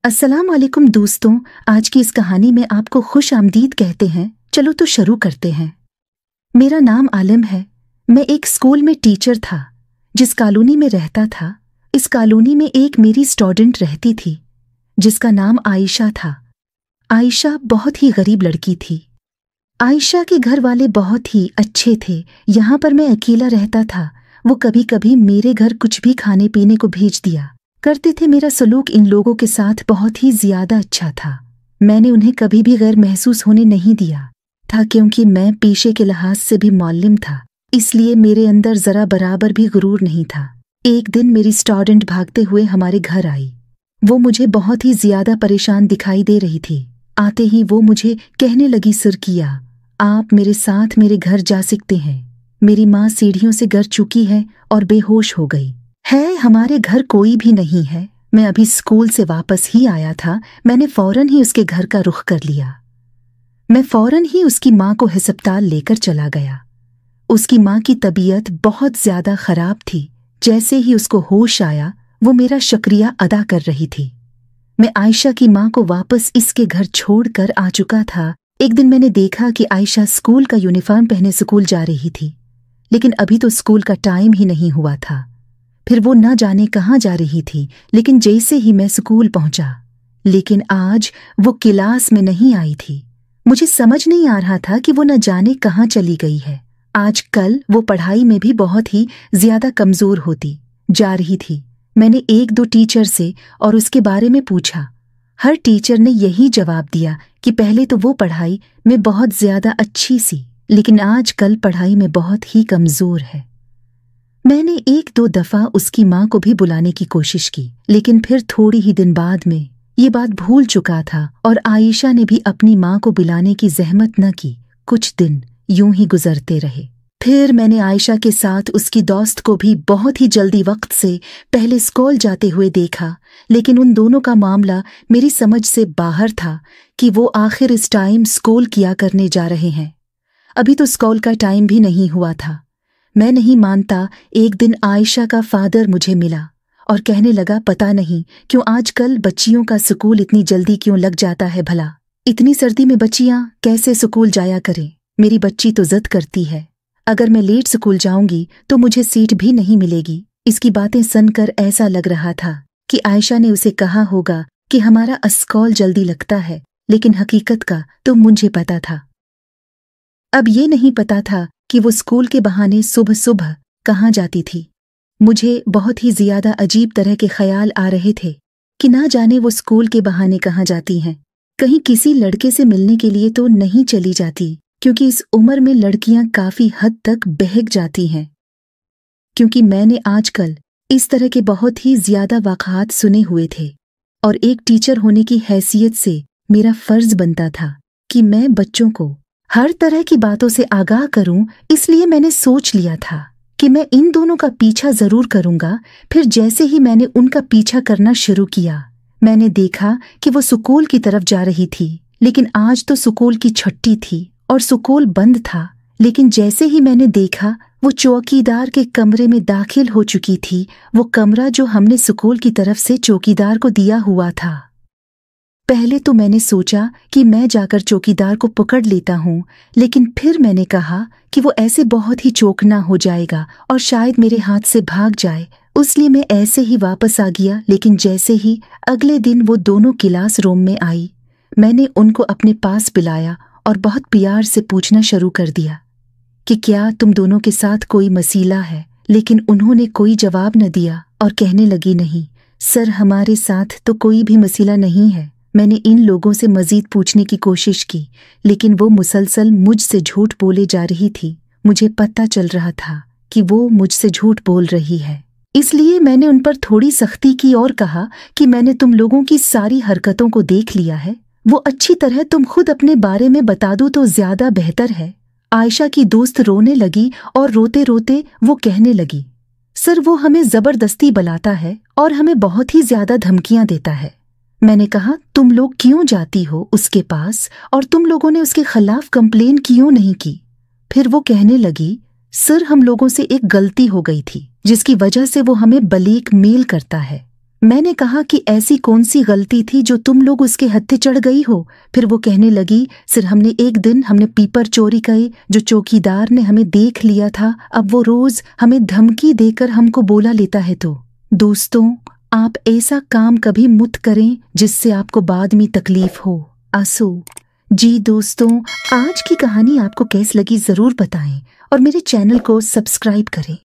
अस्सलाम वालेकुम दोस्तों। आज की इस कहानी में आपको खुश आमदीद कहते हैं। चलो तो शुरू करते हैं। मेरा नाम आलिम है। मैं एक स्कूल में टीचर था। जिस कॉलोनी में रहता था, इस कॉलोनी में एक मेरी स्टूडेंट रहती थी जिसका नाम आयशा था। आयशा बहुत ही गरीब लड़की थी। आयशा के घर वाले बहुत ही अच्छे थे। यहाँ पर मैं अकेला रहता था। वो कभी कभी मेरे घर कुछ भी खाने पीने को भेज दिया करते थे। मेरा सलूक इन लोगों के साथ बहुत ही ज्यादा अच्छा था। मैंने उन्हें कभी भी गैर महसूस होने नहीं दिया था, क्योंकि मैं पेशे के लिहाज से भी मौल्लिम था, इसलिए मेरे अंदर जरा बराबर भी गुरूर नहीं था। एक दिन मेरी स्टूडेंट भागते हुए हमारे घर आई। वो मुझे बहुत ही ज्यादा परेशान दिखाई दे रही थी। आते ही वो मुझे कहने लगी, सुर्किया, आप मेरे साथ मेरे घर जा सकते हैं। मेरी माँ सीढ़ियों से गिर चुकी है और बेहोश हो गई है। हमारे घर कोई भी नहीं है। मैं अभी स्कूल से वापस ही आया था। मैंने फौरन ही उसके घर का रुख कर लिया। मैं फौरन ही उसकी माँ को अस्पताल लेकर चला गया। उसकी माँ की तबीयत बहुत ज्यादा खराब थी। जैसे ही उसको होश आया, वो मेरा शुक्रिया अदा कर रही थी। मैं आयशा की माँ को वापस इसके घर छोड़कर आ चुका था। एक दिन मैंने देखा कि आयशा स्कूल का यूनिफॉर्म पहने स्कूल जा रही थी, लेकिन अभी तो स्कूल का टाइम ही नहीं हुआ था। फिर वो न जाने कहाँ जा रही थी। लेकिन जैसे ही मैं स्कूल पहुंचा, लेकिन आज वो क्लास में नहीं आई थी। मुझे समझ नहीं आ रहा था कि वो न जाने कहाँ चली गई है। आजकल वो पढ़ाई में भी बहुत ही ज्यादा कमजोर होती जा रही थी। मैंने एक दो टीचर से और उसके बारे में पूछा। हर टीचर ने यही जवाब दिया कि पहले तो वो पढ़ाई में बहुत ज्यादा अच्छी सी, लेकिन आजकल पढ़ाई में बहुत ही कमजोर है। मैंने एक दो दफा उसकी माँ को भी बुलाने की कोशिश की, लेकिन फिर थोड़ी ही दिन बाद में ये बात भूल चुका था और आयशा ने भी अपनी माँ को बुलाने की जहमत न की। कुछ दिन यूं ही गुजरते रहे। फिर मैंने आयशा के साथ उसकी दोस्त को भी बहुत ही जल्दी वक्त से पहले स्कूल जाते हुए देखा, लेकिन उन दोनों का मामला मेरी समझ से बाहर था कि वो आखिर इस टाइम स्कूल किया करने जा रहे हैं। अभी तो स्कूल का टाइम भी नहीं हुआ था। मैं नहीं मानता, एक दिन आयशा का फादर मुझे मिला और कहने लगा, पता नहीं क्यों आजकल बच्चियों का स्कूल इतनी जल्दी क्यों लग जाता है भला। इतनी सर्दी में बच्चियां कैसे स्कूल जाया करें। मेरी बच्ची तो जिद करती है, अगर मैं लेट स्कूल जाऊंगी तो मुझे सीट भी नहीं मिलेगी। इसकी बातें सुनकर ऐसा लग रहा था कि आयशा ने उसे कहा होगा कि हमारा स्कूल जल्दी लगता है, लेकिन हकीकत का तो मुझे पता था। अब ये नहीं पता था कि वो स्कूल के बहाने सुबह सुबह कहाँ जाती थी। मुझे बहुत ही ज्यादा अजीब तरह के ख्याल आ रहे थे कि ना जाने वो स्कूल के बहाने कहाँ जाती हैं। कहीं किसी लड़के से मिलने के लिए तो नहीं चली जाती, क्योंकि इस उम्र में लड़कियां काफी हद तक बहक जाती हैं। क्योंकि मैंने आजकल इस तरह के बहुत ही ज्यादा वाक़ात सुने हुए थे और एक टीचर होने की हैसियत से मेरा फर्ज बनता था कि मैं बच्चों को हर तरह की बातों से आगाह करूं। इसलिए मैंने सोच लिया था कि मैं इन दोनों का पीछा जरूर करूंगा। फिर जैसे ही मैंने उनका पीछा करना शुरू किया, मैंने देखा कि वो स्कूल की तरफ जा रही थी। लेकिन आज तो स्कूल की छुट्टी थी और स्कूल बंद था। लेकिन जैसे ही मैंने देखा, वो चौकीदार के कमरे में दाखिल हो चुकी थी। वो कमरा जो हमने स्कूल की तरफ से चौकीदार को दिया हुआ था। पहले तो मैंने सोचा कि मैं जाकर चौकीदार को पकड़ लेता हूँ, लेकिन फिर मैंने कहा कि वो ऐसे बहुत ही चौंकना हो जाएगा और शायद मेरे हाथ से भाग जाए, इसलिए मैं ऐसे ही वापस आ गया। लेकिन जैसे ही अगले दिन वो दोनों क्लास रूम में आई, मैंने उनको अपने पास बुलाया और बहुत प्यार से पूछना शुरू कर दिया कि क्या तुम दोनों के साथ कोई मसला है। लेकिन उन्होंने कोई जवाब न दिया और कहने लगी, नहीं सर, हमारे साथ तो कोई भी मसला नहीं है। मैंने इन लोगों से मजीद पूछने की कोशिश की, लेकिन वो मुसलसल मुझसे झूठ बोले जा रही थी। मुझे पता चल रहा था कि वो मुझसे झूठ बोल रही है, इसलिए मैंने उन पर थोड़ी सख्ती की और कहा कि मैंने तुम लोगों की सारी हरकतों को देख लिया है। वो अच्छी तरह तुम खुद अपने बारे में बता दो तो ज्यादा बेहतर है। आयशा की दोस्त रोने लगी और रोते रोते वो कहने लगी, सर, वो हमें जबरदस्ती बुलाता है और हमें बहुत ही ज्यादा धमकियां देता है। मैंने कहा, तुम लोग क्यों जाती हो उसके पास और तुम लोगों ने उसके खिलाफ कंप्लेन क्यों नहीं की। फिर वो कहने लगी, सर, हम लोगों से एक गलती हो गई थी जिसकी वजह से वो हमें ब्लैकमेल करता है। मैंने कहा कि ऐसी कौन सी गलती थी जो तुम लोग उसके हत्थे चढ़ गई हो। फिर वो कहने लगी, सिर एक दिन हमने पीपर चोरी करे जो चौकीदार ने हमें देख लिया था, अब वो रोज हमें धमकी देकर हमको बोला लेता है। तो दोस्तों, आप ऐसा काम कभी मत करें जिससे आपको बाद में तकलीफ हो। आंसू। जी दोस्तों, आज की कहानी आपको कैसी लगी जरूर बताएं और मेरे चैनल को सब्सक्राइब करें।